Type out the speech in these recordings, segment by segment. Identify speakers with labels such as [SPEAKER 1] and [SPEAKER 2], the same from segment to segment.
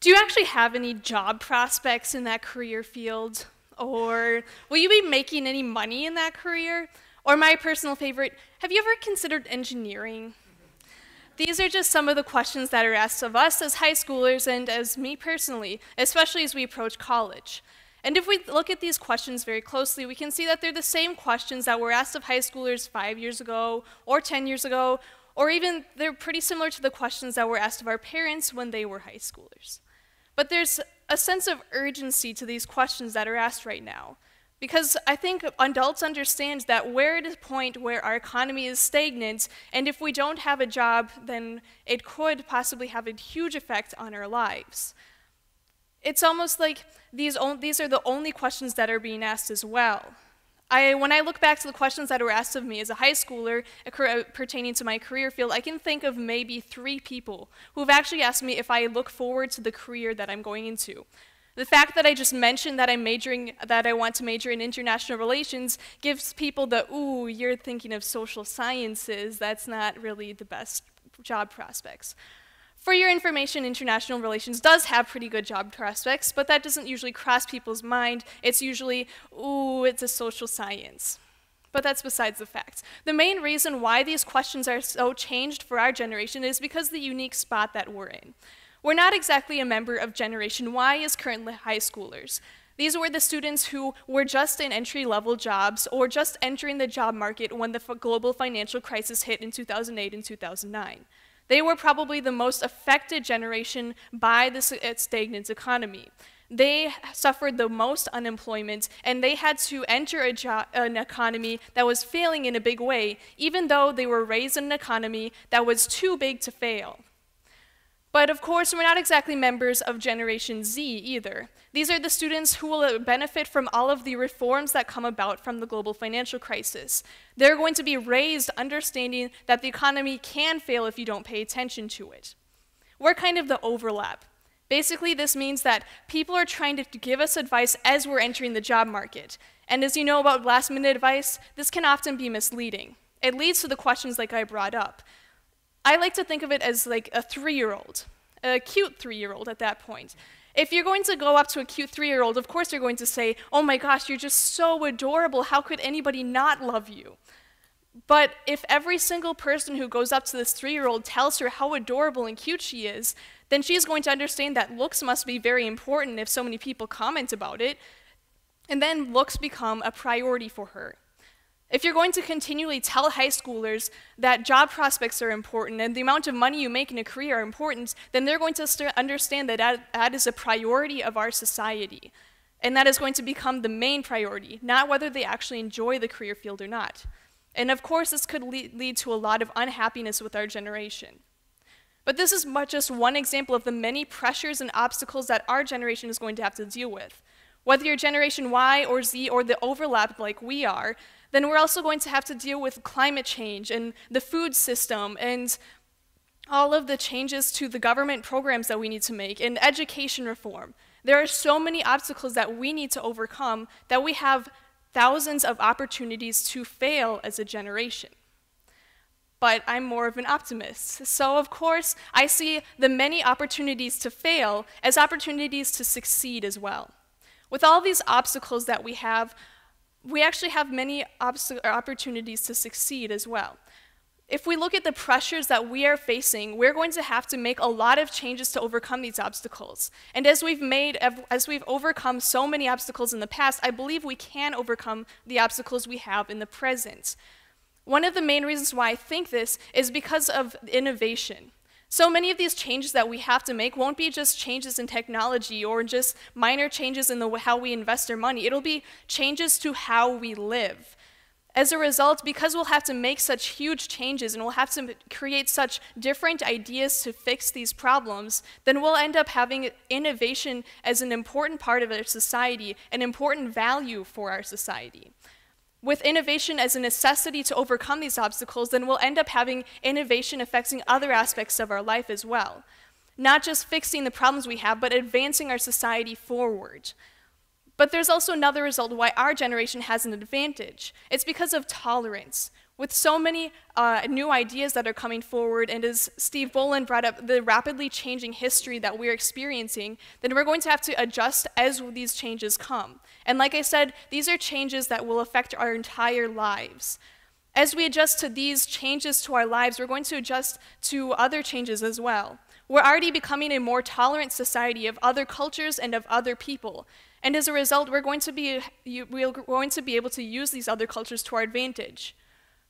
[SPEAKER 1] Do you actually have any job prospects in that career field? Or will you be making any money in that career? Or my personal favorite, have you ever considered engineering? These are just some of the questions that are asked of us as high schoolers and as me personally, especially as we approach college. And if we look at these questions very closely, we can see that they're the same questions that were asked of high schoolers 5 years ago, or 10 years ago, or even they're pretty similar to the questions that were asked of our parents when they were high schoolers. But there's a sense of urgency to these questions that are asked right now. Because I think adults understand that we're at a point where our economy is stagnant, and if we don't have a job, then it could possibly have a huge effect on our lives. It's almost like these are the only questions that are being asked as well. When I look back to the questions that were asked of me as a high schooler pertaining to my career field, I can think of maybe 3 people who have actually asked me if I look forward to the career that I'm going into. The fact that I just mentioned that I want to major in international relations gives people the, ooh, you're thinking of social sciences, that's not really the best job prospects. For your information, international relations does have pretty good job prospects, but that doesn't usually cross people's mind. It's usually, ooh, it's a social science. But that's besides the fact. The main reason why these questions are so changed for our generation is because of the unique spot that we're in. We're not exactly a member of Generation Y as currently high schoolers. These were the students who were just in entry-level jobs or just entering the job market when the global financial crisis hit in 2008 and 2009. They were probably the most affected generation by this stagnant economy. They suffered the most unemployment, and they had to enter an economy that was failing in a big way, even though they were raised in an economy that was too big to fail. But of course, we're not exactly members of Generation Z either. These are the students who will benefit from all of the reforms that come about from the global financial crisis. They're going to be raised understanding that the economy can fail if you don't pay attention to it. We're kind of the overlap. Basically, this means that people are trying to give us advice as we're entering the job market. And as you know about last-minute advice, this can often be misleading. It leads to the questions like I brought up. I like to think of it as like a 3-year-old, a cute 3-year-old at that point. If you're going to go up to a cute 3-year-old, of course you're going to say, oh my gosh, you're just so adorable, how could anybody not love you? But if every single person who goes up to this 3-year-old tells her how adorable and cute she is, then she's going to understand that looks must be very important if so many people comment about it, and then looks become a priority for her. If you're going to continually tell high schoolers that job prospects are important and the amount of money you make in a career are important, then they're going to understand that that is a priority of our society. And that is going to become the main priority, not whether they actually enjoy the career field or not. And of course, this could lead to a lot of unhappiness with our generation. But this is just one example of the many pressures and obstacles that our generation is going to have to deal with. Whether you're Generation Y or Z or the overlap like we are, then we're also going to have to deal with climate change and the food system and all of the changes to the government programs that we need to make and education reform. There are so many obstacles that we need to overcome that we have thousands of opportunities to fail as a generation. But I'm more of an optimist. So of course, I see the many opportunities to fail as opportunities to succeed as well. With all these obstacles that we actually have many opportunities to succeed as well. If we look at the pressures that we are facing, we're going to have to make a lot of changes to overcome these obstacles. And as we've overcome so many obstacles in the past, I believe we can overcome the obstacles we have in the present. One of the main reasons why I think this is because of innovation. So many of these changes that we have to make won't be just changes in technology or just minor changes in how we invest our money. It'll be changes to how we live. As a result, because we'll have to make such huge changes and we'll have to create such different ideas to fix these problems, then we'll end up having innovation as an important part of our society, an important value for our society. With innovation as a necessity to overcome these obstacles, then we'll end up having innovation affecting other aspects of our life as well. Not just fixing the problems we have, but advancing our society forward. But there's also another result why our generation has an advantage. It's because of tolerance. With so many new ideas that are coming forward, and as Steve Bolin brought up, the rapidly changing history that we're experiencing, then we're going to have to adjust as these changes come. And like I said, these are changes that will affect our entire lives. As we adjust to these changes to our lives, we're going to adjust to other changes as well. We're already becoming a more tolerant society of other cultures and of other people. And as a result, we're going to be able to use these other cultures to our advantage.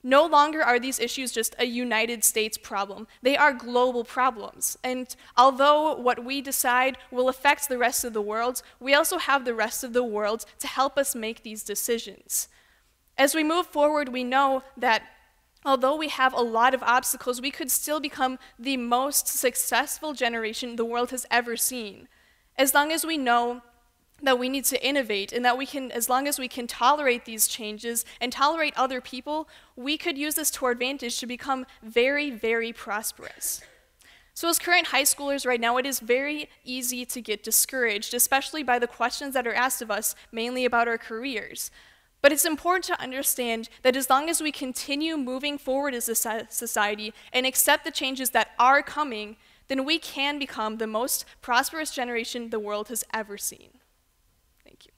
[SPEAKER 1] No longer are these issues just a United States problem. They are global problems. And although what we decide will affect the rest of the world, we also have the rest of the world to help us make these decisions. As we move forward, we know that although we have a lot of obstacles, we could still become the most successful generation the world has ever seen. As long as we know that we need to innovate, and that we can, as long as we can tolerate these changes and tolerate other people, we could use this to our advantage to become very, very prosperous. So as current high schoolers right now, it is very easy to get discouraged, especially by the questions that are asked of us, mainly about our careers. But it's important to understand that as long as we continue moving forward as a society and accept the changes that are coming, then we can become the most prosperous generation the world has ever seen. Thank you.